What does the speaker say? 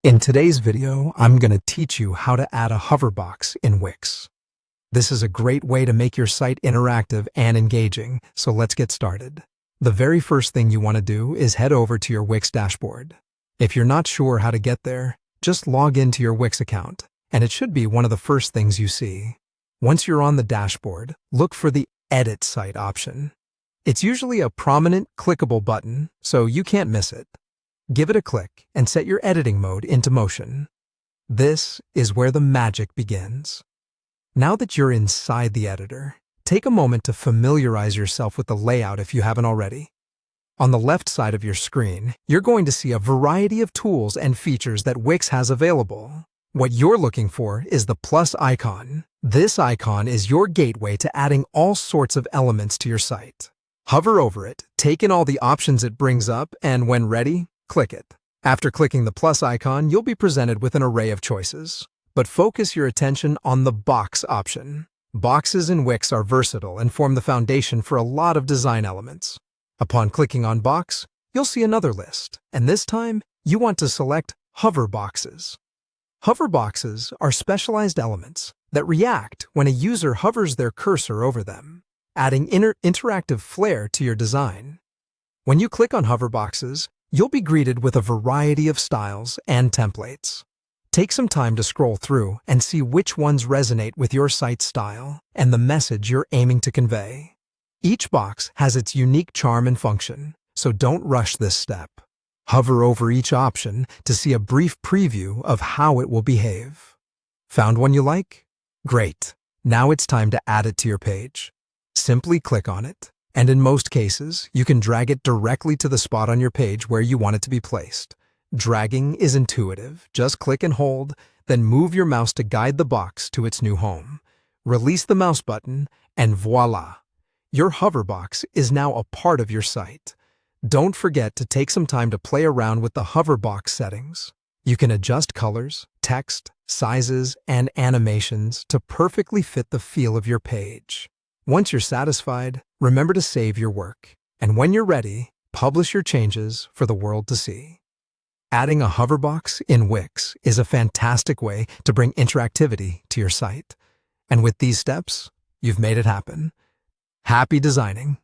In today's video, I'm going to teach you how to add a hoverbox in Wix. This is a great way to make your site interactive and engaging, so let's get started. The very first thing you want to do is head over to your Wix dashboard. If you're not sure how to get there, just log into your Wix account, and it should be one of the first things you see. Once you're on the dashboard, look for the Edit Site option. It's usually a prominent, clickable button, so you can't miss it. Give it a click and set your editing mode into motion. This is where the magic begins. Now that you're inside the editor, take a moment to familiarize yourself with the layout if you haven't already. On the left side of your screen, you're going to see a variety of tools and features that Wix has available. What you're looking for is the plus icon. This icon is your gateway to adding all sorts of elements to your site. Hover over it, take in all the options it brings up, and when ready, click it. After clicking the plus icon, you'll be presented with an array of choices. But focus your attention on the box option. Boxes in Wix are versatile and form the foundation for a lot of design elements. Upon clicking on box, you'll see another list, and this time, you want to select hover boxes. Hover boxes are specialized elements that react when a user hovers their cursor over them, adding interactive flair to your design. When you click on hover boxes, you'll be greeted with a variety of styles and templates. Take some time to scroll through and see which ones resonate with your site's style and the message you're aiming to convey. Each box has its unique charm and function, so don't rush this step. Hover over each option to see a brief preview of how it will behave. Found one you like? Great. Now it's time to add it to your page. Simply click on it. And in most cases, you can drag it directly to the spot on your page where you want it to be placed. Dragging is intuitive. Just click and hold, then move your mouse to guide the box to its new home. Release the mouse button, and voila! Your hoverbox is now a part of your site. Don't forget to take some time to play around with the hoverbox settings. You can adjust colors, text, sizes, and animations to perfectly fit the feel of your page. Once you're satisfied, remember to save your work, and when you're ready, publish your changes for the world to see. Adding a hoverbox in Wix is a fantastic way to bring interactivity to your site. And with these steps, you've made it happen. Happy designing!